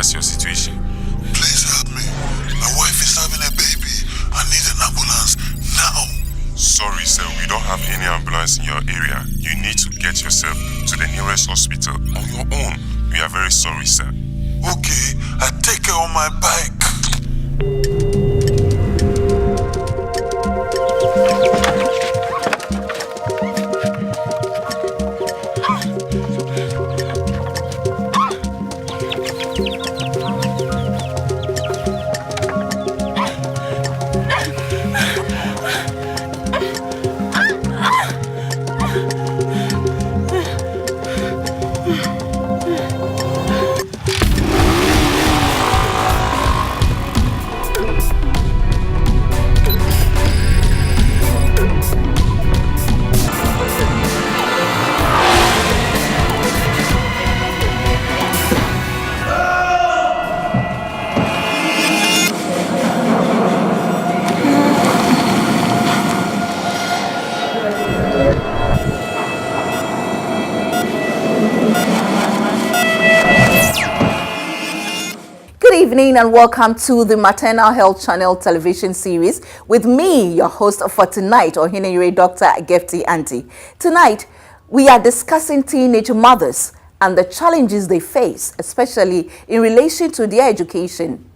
that's your situation. Please help me. My wife is having a baby. I need an ambulance now. Sorry, sir, we don't have any ambulance in your area. You need to get yourself to the nearest hospital on your own. We are very sorry, sir. Okay, I take her on my bike. Good evening and welcome to the Maternal Health Channel television series with me, your host for tonight, Ohineyere Dr. Gefti Anti. Tonight, we are discussing teenage mothers and the challenges they face, especially in relation to their education.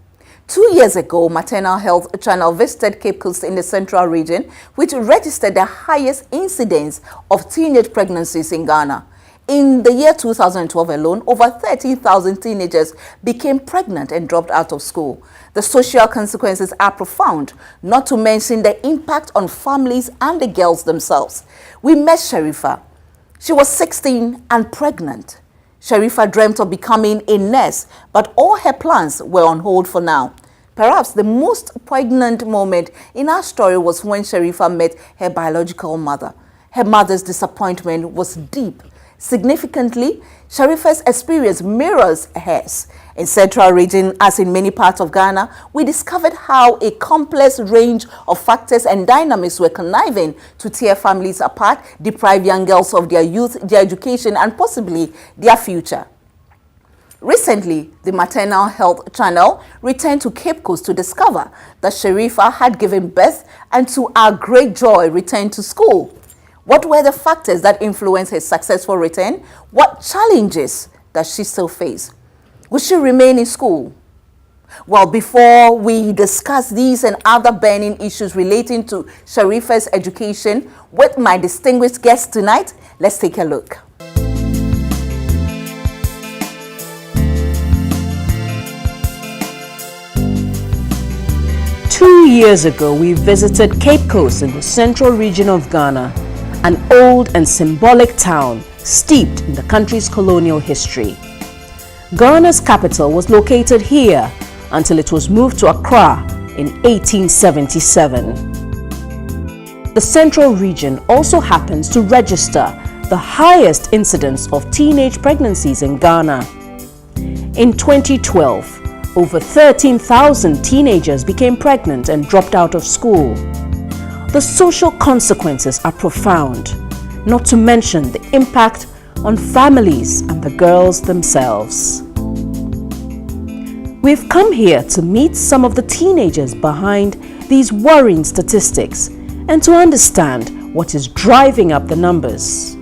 2 years ago, Maternal Health Channel visited Cape Coast in the Central Region, which registered the highest incidence of teenage pregnancies in Ghana. In the year 2012 alone, over 30,000 teenagers became pregnant and dropped out of school. The social consequences are profound, not to mention the impact on families and the girls themselves. We met Sharifa. She was 16 and pregnant. Sharifa dreamt of becoming a nurse, but all her plans were on hold for now. Perhaps the most poignant moment in our story was when Sharifa met her biological mother. Her mother's disappointment was deep. Significantly, Sharifa's experience mirrors hers. In Central Region, as in many parts of Ghana, we discovered how a complex range of factors and dynamics were conniving to tear families apart, deprive young girls of their youth, their education, and possibly their future. Recently, the Maternal Health Channel returned to Cape Coast to discover that Sharifa had given birth and to our great joy returned to school. What were the factors that influenced her successful return? What challenges does she still face? Will she remain in school? Well, before we discuss these and other burning issues relating to Sharifa's education with my distinguished guest tonight, let's take a look. Two years ago, we visited Cape Coast in the Central Region of Ghana, an old and symbolic town steeped in the country's colonial history. Ghana's capital was located here until it was moved to Accra in 1877. The Central Region also happens to register the highest incidence of teenage pregnancies in Ghana. In 2012, over 13,000 teenagers became pregnant and dropped out of school. The social consequences are profound, not to mention the impact on families and the girls themselves. We've come here to meet some of the teenagers behind these worrying statistics and to understand what is driving up the numbers.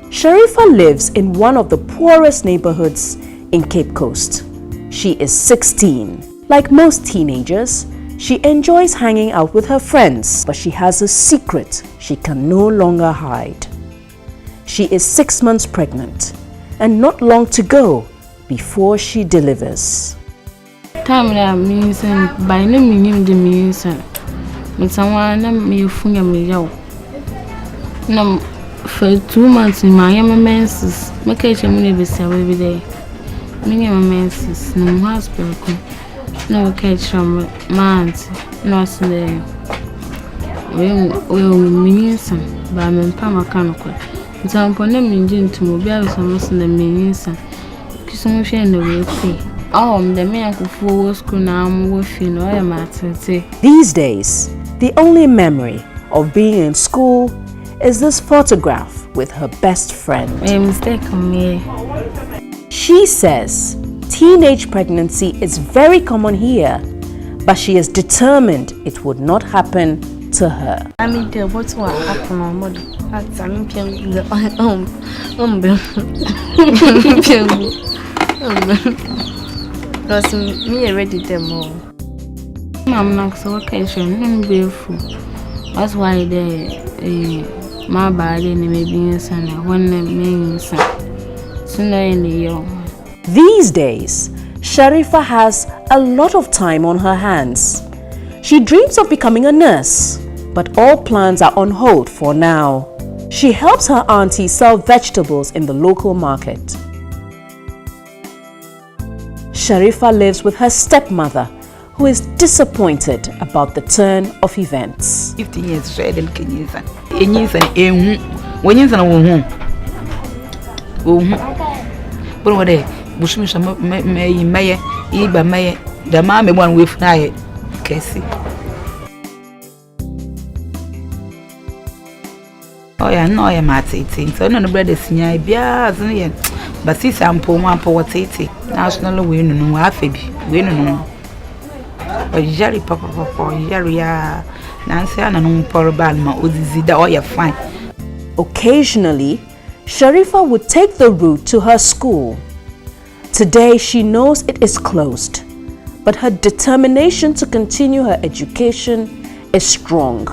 Sharifa lives in one of the poorest neighborhoods in Cape Coast. She is 16. Like most teenagers, she enjoys hanging out with her friends, but she has a secret she can no longer hide. She is 6 months pregnant and not long to go before she delivers. Time that means by no meaning the means with someone may finger me yo. No, for 2 months in my menses, my catch a minute every day. Minimum menses, no hospital. No catch from my auntie, no Sunday. Well, means by me pamacanical. It's upon them in to mobile some in the means. Kiss some of you in the way. Oh, the man who forward school now, I'm working or a matter. These days, the only memory of being in school is this photograph with her best friend. A mistake on me. She says Teenage pregnancy is very common here, but she is determined it would not happen to her. I mean, what's what happened on what? That's I'm because me already demo. I'm not so occasion, I'm beautiful. That's why my body maybe son when the main son. Sooner in the year. These days, Sharifa has a lot of time on her hands. She dreams of becoming a nurse, but all plans are on hold for now. She helps her auntie sell vegetables in the local market. Sharifa lives with her stepmother, who is disappointed about the turn of events. 15 years straight in Kenya. When you're home, but what day? Bushmish may, Iba may, the mammy one with night, Cassie. Oh, yeah, no, I'm at 18, so none of bread is near Bias, but see some poor man for 80. National win, no, Affabi, win. But Jerry Papa, Jerry, Nancy, and no poor balma, Uzida, or you're fine. Occasionally, Sharifa would take the route to her school. Today, she knows it is closed, but her determination to continue her education is strong.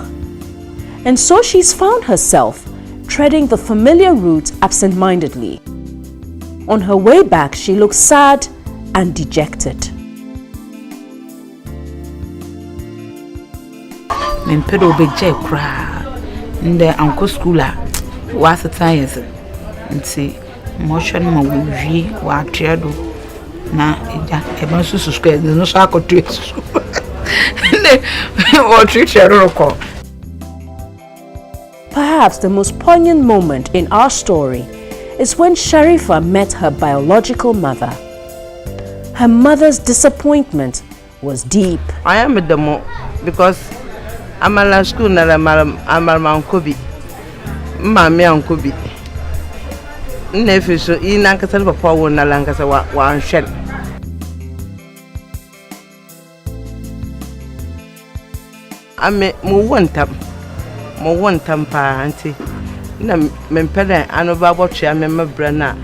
And so she's found herself treading the familiar route absent-mindedly. On her way back, she looks sad and dejected. Men pedo be jay cry. Nde uncle schooler was a science. And see, motion ma we wa triado. Na eba susu square no sako trace. Or treat your Perhaps the most poignant moment in our story is when Sharifa met her biological mother. Her mother's disappointment was deep. I am with them because I'm a school na I'm a Kobe. Mammy and Kobe. Nephew, so in Lancashire, Papa won a Lancashire one shell. I may move one time, auntie. Mempele, I know about chair, member Brenna.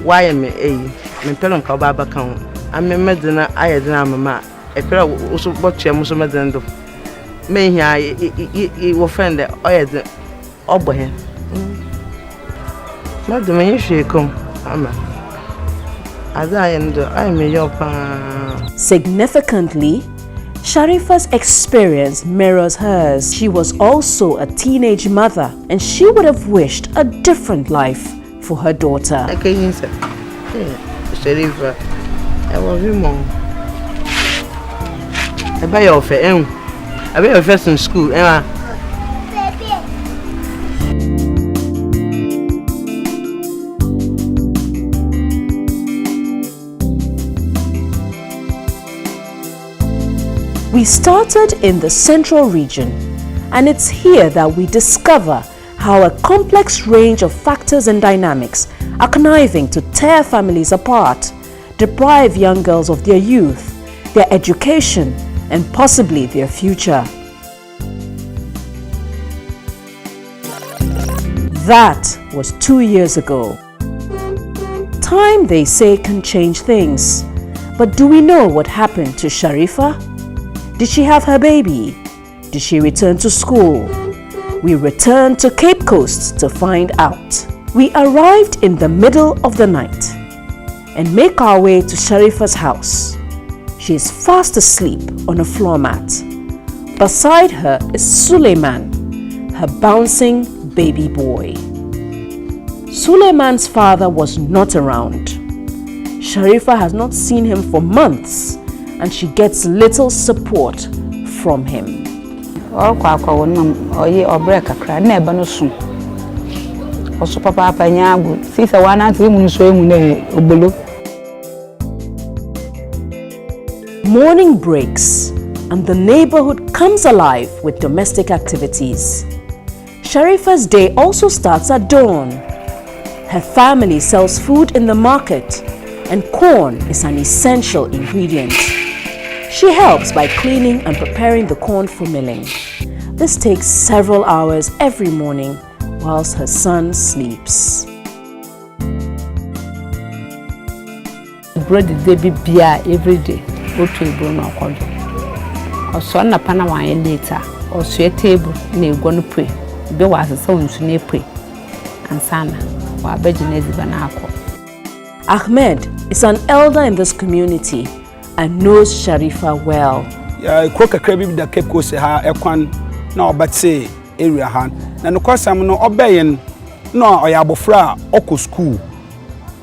Why am I a Mempelon Kababa count? I remember dinner, I had mamma. A pair also bought chair, Muslim. May I offend the oil over him. Not the man she come, as I am a your Significantly, Sharifa's experience mirrors hers. She was also a teenage mother, and she would have wished a different life for her daughter. I can't say, Sharifa, I was you, Mom. I buy your fair, I buy your first in school, Emma. We started in the central region, and it's here that we discover how a complex range of factors and dynamics are conniving to tear families apart, deprive young girls of their youth, their education, and possibly their future. That was 2 years ago. Time, they say, can change things. But do we know what happened to Sharifa? Did she have her baby? Did she return to school? We returned to Cape Coast to find out. We arrived in the middle of the night and make our way to Sharifa's house. She is fast asleep on a floor mat. Beside her is Suleiman, her bouncing baby boy. Suleiman's father was not around. Sharifa has not seen him for months, and she gets little support from him. Morning breaks, and the neighborhood comes alive with domestic activities. Sharifa's day also starts at dawn. Her family sells food in the market, and corn is an essential ingredient. She helps by cleaning and preparing the corn for milling. This takes several hours every morning whilst her son sleeps. Bread they be beer every day. Go to a bone or cordial. Or son a panawine later, or sweet table, near going to pray. Be was a son to near pray. And Sana, or Beginese Banako. Ahmed is an elder in this community and knows Sharifa well. Yeah, cook a crabby that kept course ha ekwan no but say area han. Na no kwasam no obeyen no oyabofra oko school.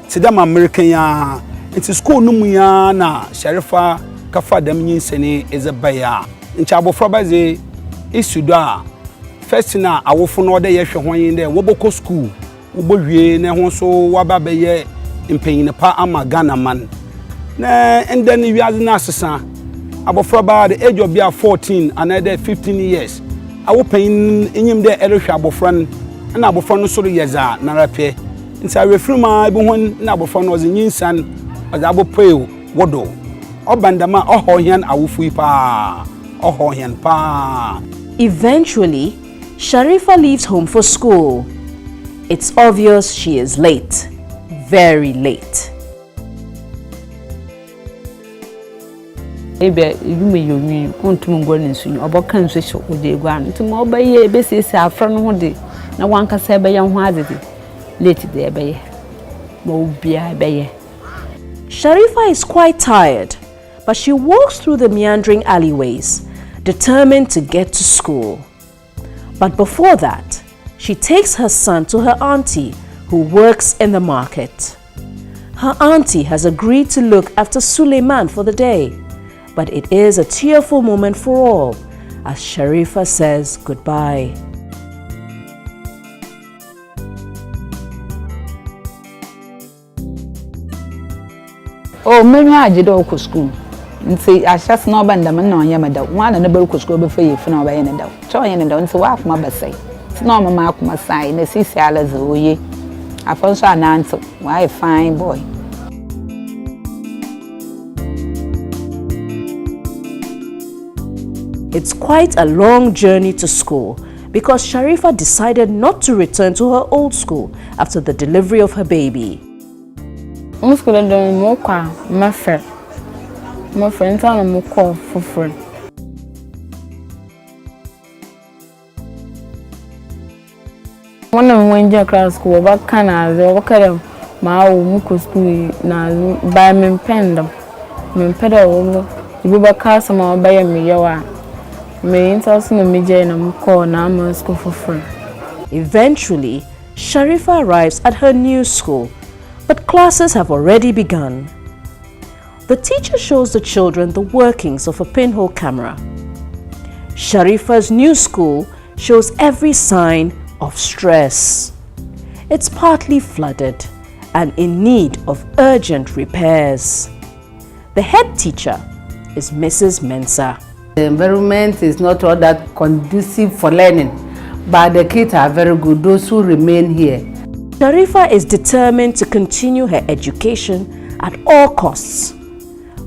Sidam American ya. It's school no mu ya na Sharifa kafa dem nyinsene ezebaya. Ncha abofra baze isuda. First na awofo no de yehwe hwan de woboko school. Wobodwie na ho so waba beye impanyine pa ama Ghana man. Na and then we are na asesa. Abofra ba the age of 14 and another 15 years. I will pay in there Elisha Abofran and Abofran so yeza na rape. Inside refruma ibu hon na Abofran was in yinsan as abo pay wodo. Obandama ohohian awufu pa. Ohohian pa. Eventually, Sharifa leaves home for school. It's obvious she is late. Very late. Ebe you may you mean untum going soon or can switch with the ground to more by a basis after no day. No one can say by young hardity. Late there by mo be I bay. Sharifa is quite tired, but she walks through the meandering alleyways, determined to get to school. But before that, she takes her son to her auntie, who works in the market. Her auntie has agreed to look after Suleiman for the day. But it is a tearful moment for all as Sharifa says goodbye. Oh, many I did all school. And say, I just know Bandaman no Yamada, one and a book school before you for no by any doubt. Joy and don't so off my say. It's no mark my sign, the sea sailors, oh ye. I also an answer, why a fine boy. It's quite a long journey to school because Sharifa decided not to return to her old school after the delivery of her baby. I'm school doing more my friend. My friends are more call for free. One of them went to class school, but can I work at them? My own school now by me pen them. Me pedal, you go back some more by me, yawa. Me also no me jay na call na I'm school for free. Eventually, Sharifa arrives at her new school, but classes have already begun. The teacher shows the children the workings of a pinhole camera. Sharifa's new school shows every sign of stress. It's partly flooded and in need of urgent repairs. The head teacher is Mrs. Mensah. The environment is not all that conducive for learning, but the kids are very good, those who remain here. Sharifa is determined to continue her education at all costs.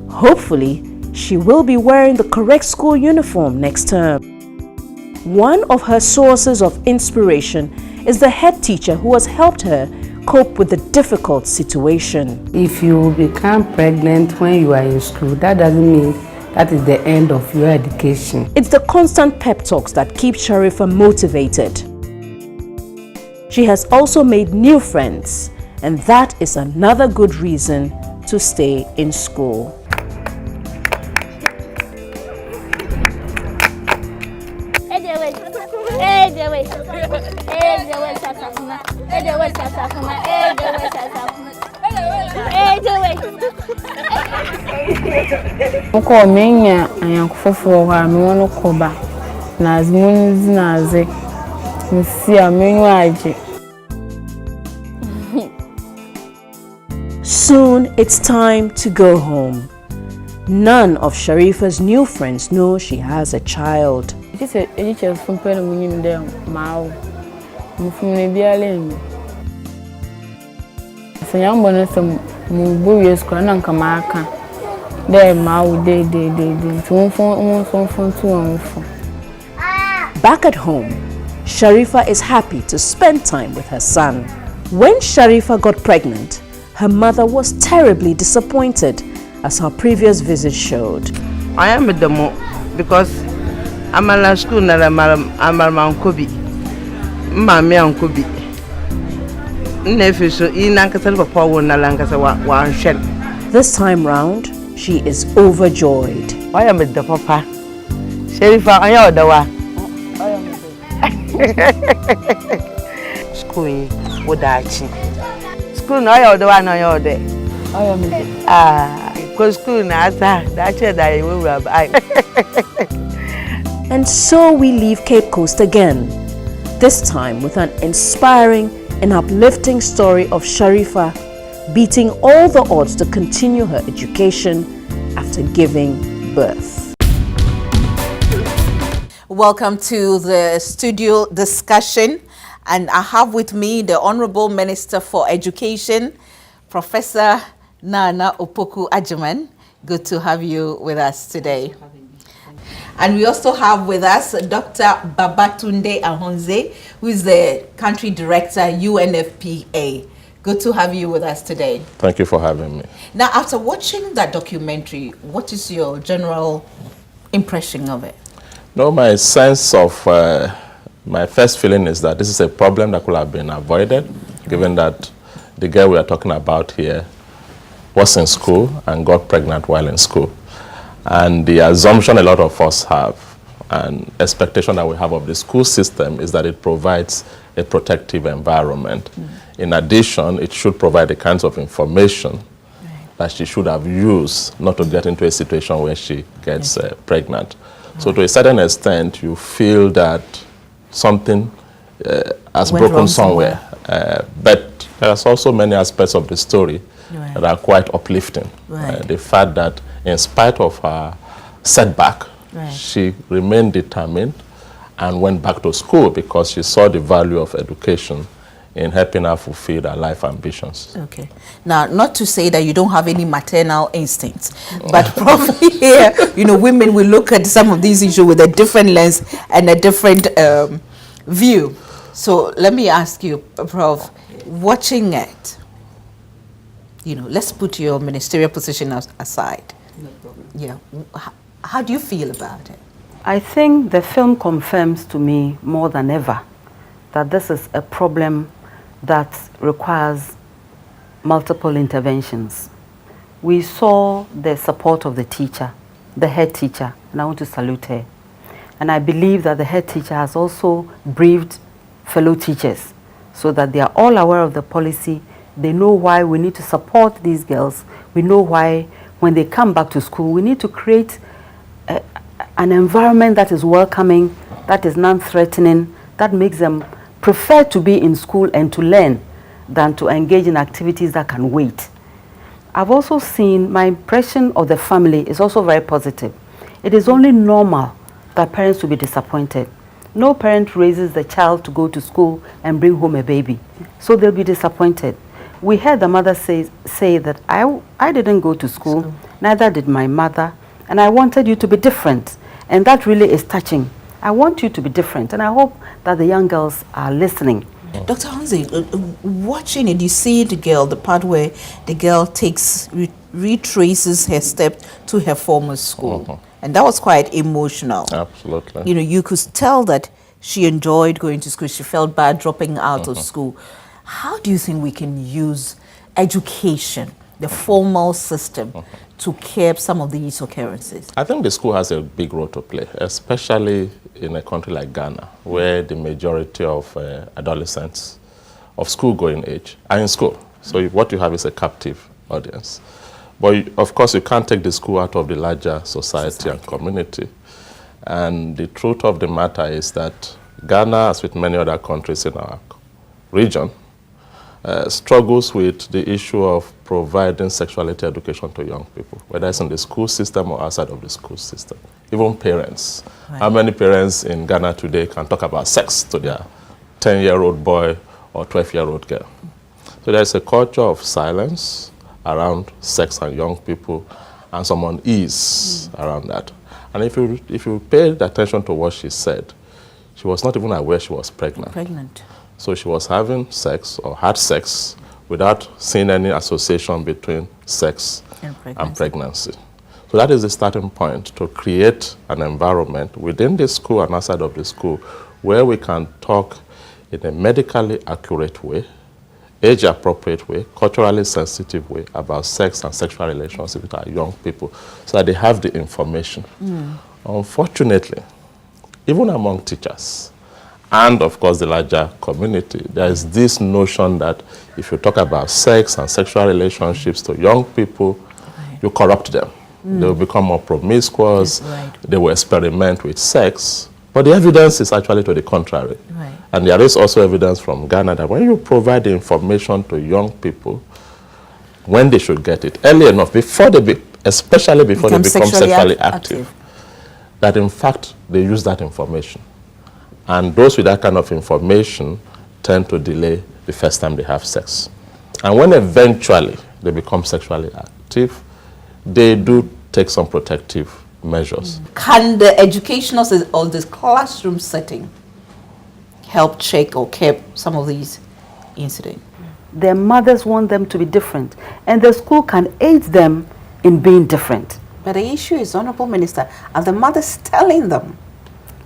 Hopefully, she will be wearing the correct school uniform next term. One of her sources of inspiration is the head teacher who has helped her cope with the difficult situation. If you become pregnant when you are in school, that doesn't mean that is the end of your education. It's the constant pep talks that keep Sharifa motivated. She has also made new friends, and that is another good reason to stay in school. Mko menya anyankufofo wa me wono koba na azimunzi na aze msia menyu aje. Soon it's time to go home. None of Sharifa's new friends know she has a child. It is from Penny them, Mao. From the Bialing. So young bonus Mu yes kwana nkamaka. There ma de. Back at home, Sharifa is happy to spend time with her son. When Sharifa got pregnant, her mother was terribly disappointed, as her previous visit showed. I am with them because I'm at school na I'm Kobi. Mami Kobi. Nefi so inankasa papa wona lankasa wa nhwe. This time round, she is overjoyed. I am with the papa. Sharifa anya odawa. School wodachi. School no ya odawa no ya ode. I am with. Cause school na asa that that we will. And so we leave Cape Coast again, this time with an inspiring and uplifting story of Sharifa beating all the odds to continue her education after giving birth. Welcome to the studio discussion, and I have with me the Honorable Minister for Education, Professor Nana Opoku Agyemang. Good to have you with us today. And we also have with us Dr. Babatunde Ahonze, who is the Country Director, UNFPA. Good to have you with us today. Thank you for having me. Now, after watching that documentary, what is your general impression of it? No, my sense of, my first feeling is that this is a problem that could have been avoided, given that the girl we are talking about here was in school and got pregnant while in school. And the assumption a lot of us have and expectation that we have of the school system is that it provides a protective environment. In addition, it should provide the kinds of information that she should have used not to get into a situation where she gets pregnant. So to a certain extent, you feel that something has broken somewhere. But there's also many aspects of the story that are quite uplifting. The fact that in spite of her setback, she remained determined and went back to school because she saw the value of education in helping her fulfill her life ambitions. Okay. Now, not to say that you don't have any maternal instincts, but probably here, you know, women will look at some of these issues with a different lens and a different view. So let me ask you, Prof, watching it, you know, let's put your ministerial position aside. No problem. Yeah. How do you feel about it? I think the film confirms to me more than ever that this is a problem that requires multiple interventions. We saw the support of the teacher, the head teacher, and I want to salute her. And I believe that the head teacher has also briefed fellow teachers so that they are all aware of the policy. They know why we need to support these girls. We know why when they come back to school, we need to create an environment that is welcoming, that is non-threatening, that makes them prefer to be in school and to learn than to engage in activities that can wait. I've also seen, my impression of the family is also very positive. It is only normal that parents will be disappointed. No parent raises the child to go to school and bring home a baby, so they'll be disappointed. We heard the mother say that I didn't go to school, neither did my mother, and I wanted you to be different. And that really is touching. I want you to be different, and I hope that the young girls are listening. Dr. Ahonze, watching it, you see the girl, the part where the girl retraces her step to her former school. And that was quite emotional. Absolutely. You know, you could tell that she enjoyed going to school. She felt bad dropping out of school. How do you think we can use education, the formal system, to curb some of these occurrences? I think the school has a big role to play, especially in a country like Ghana, where the majority of adolescents of school-going age are in school. So what you have is a captive audience. But of course, you can't take the school out of the larger society and community. And the truth of the matter is that Ghana, as with many other countries in our region, struggles with the issue of providing sexuality education to young people, whether it's in the school system or outside of the school system. Even parents. Right. How many parents in Ghana today can talk about sex to their 10-year-old boy or 12-year-old girl? So there's a culture of silence, around sex and young people, and some unease around that. And if you paid attention to what she said, she was not even aware she was pregnant. So she was having sex or had sex without seeing any association between sex and pregnancy. So that is the starting point, to create an environment within the school and outside of the school where we can talk in a medically accurate way, age-appropriate way, culturally sensitive way about sex and sexual relations with our young people, so that they have the information. Unfortunately, even among teachers and, of course, the larger community, there is this notion that if you talk about sex and sexual relationships to young people, you corrupt them. They will become more promiscuous, they will experiment with sex. But the evidence is actually to the contrary. And there is also evidence from Ghana that when you provide the information to young people, when they should get it, early enough, especially before they become sexually active, that in fact they use that information. And those with that kind of information tend to delay the first time they have sex. And when eventually they become sexually active, they do take some protective measures. Can the educational or the classroom setting help check or curb some of these incidents? Their mothers want them to be different, and the school can aid them in being different. But the issue is, Honorable Minister, are the mothers telling them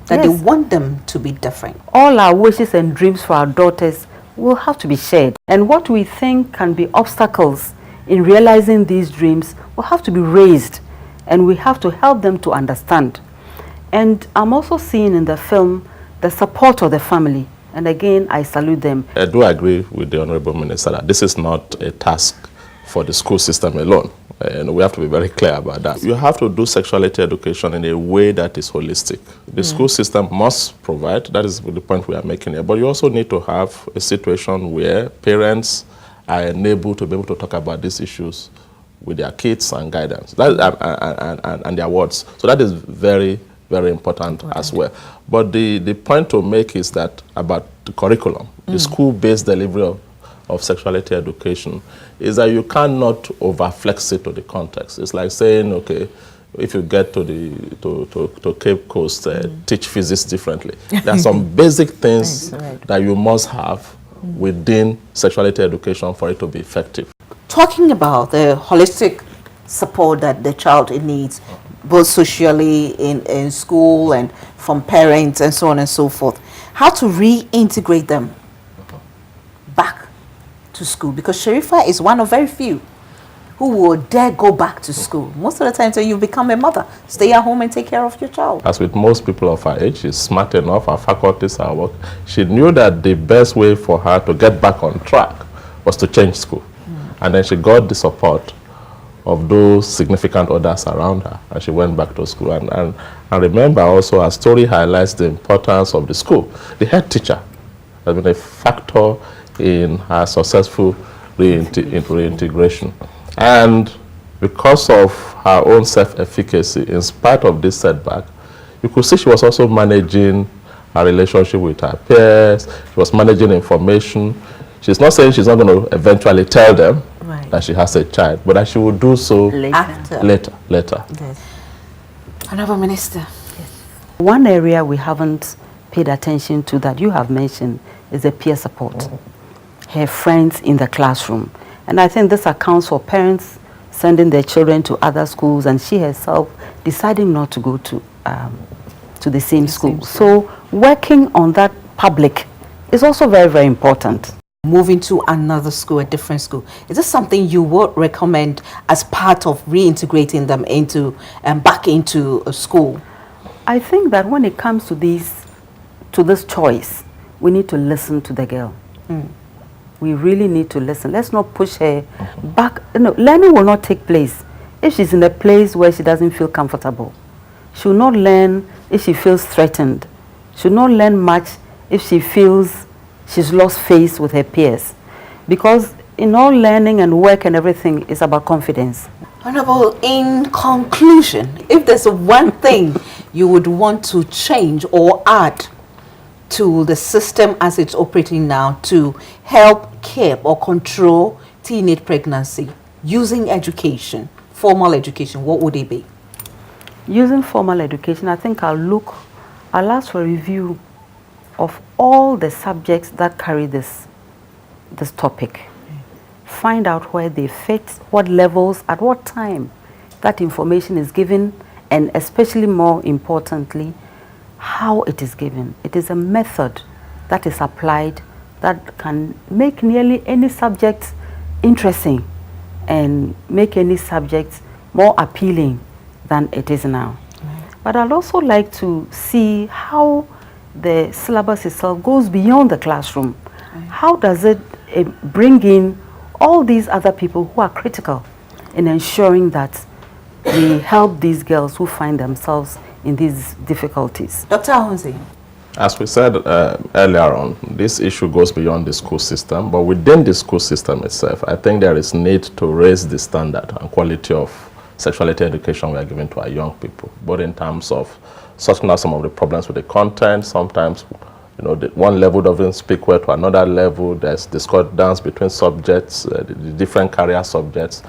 that they want them to be different? All our wishes and dreams for our daughters will have to be shared. And what we think can be obstacles in realizing these dreams will have to be raised, and we have to help them to understand. And I'm also seeing in the film the support of the family. And again, I salute them. I do agree with the Honorable Minister that this is not a task for the school system alone. And we have to be very clear about that. You have to do sexuality education in a way that is holistic. The school system must provide, that is the point we are making here, but you also need to have a situation where parents are enabled to be able to talk about these issues with their kids and guidance and their words. So that is very, very important as well. But the point to make is that about the curriculum, the school-based delivery of sexuality education, is that you cannot overflex it to the context. It's like saying, okay, if you get to Cape Coast, teach physics differently. There are some basic things that you must have within sexuality education for it to be effective. Talking about the holistic support that the child needs, both socially, in school, and from parents, and so on and so forth, how to reintegrate them back to school? Because Sharifa is one of very few who will dare go back to school. Most of the time, so you become a mother, stay at home and take care of your child. As with most people of her age, she's smart enough, her faculties, her work. She knew that the best way for her to get back on track was to change school. And then she got the support of those significant others around her, and she went back to school. And remember also, her story highlights the importance of the school. The head teacher has been a factor in her successful reintegration. And because of her own self-efficacy, in spite of this setback, you could see she was also managing her relationship with her peers. She was managing information. She's not saying she's not going to eventually tell them that she has a child, but that she will do so later. Yes. Honorable Minister. Yes. One area we haven't paid attention to that you have mentioned is the peer support. Her friends in the classroom. And I think this accounts for parents sending their children to other schools, and she herself deciding not to go to the same school. So working on that public is also very, very important. Moving to another school, a different school, is this something you would recommend as part of reintegrating them into back into a school? I think that when it comes to this choice, we need to listen to the girl. We really need to listen. Let's not push her back. No, learning will not take place if she's in a place where she doesn't feel comfortable. She will not learn if she feels threatened. She will not learn much if she feels she's lost face with her peers. Because in all learning and work and everything, it's about confidence. Honorable, in conclusion, if there's one thing you would want to change or add to the system as it's operating now to help curb or control teenage pregnancy, using education, formal education, what would it be? Using formal education, I think I'll ask for a review of all the subjects that carry this topic. Find out where they fit, what levels, at what time that information is given, and especially more importantly, how it is given. It is a method that is applied that can make nearly any subject interesting and make any subject more appealing than it is now. But I'd also like to see how the syllabus itself goes beyond the classroom. How does it bring in all these other people who are critical in ensuring that we help these girls who find themselves in these difficulties? Dr. Ahunze. As we said earlier on, this issue goes beyond the school system, but within the school system itself, I think there is need to raise the standard and quality of sexuality education we are giving to our young people, both in terms of sorting out some of the problems with the content. Sometimes, one level doesn't speak well to another level. There's discordance between subjects, the different career subjects.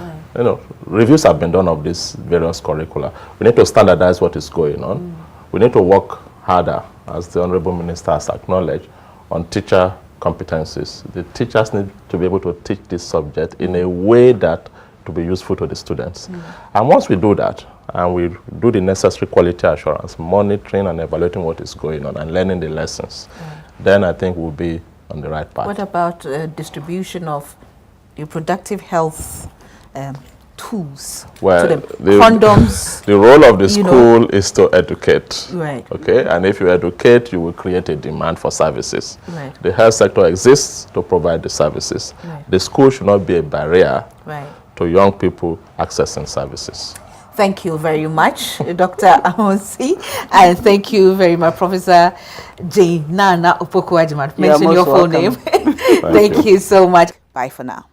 Reviews have been done of these various curricula. We need to standardize what is going on. We need to work harder, as the Honorable Minister has acknowledged, on teacher competencies. The teachers need to be able to teach this subject in a way that to be useful to the students. And once we do that, and we do the necessary quality assurance, monitoring and evaluating what is going on and learning the lessons, then I think we'll be on the right path. What about distribution of reproductive health tools? Well, so the condoms. The role of the school is to educate. Right. Okay, and if you educate, you will create a demand for services. Right. The health sector exists to provide the services. Right. The school should not be a barrier to young people accessing services. Thank you very much, Dr. Ahunze, and thank you very much, Professor J. Nana Opoku-Agyemang. Mention your full name. Thank you so much. Bye for now.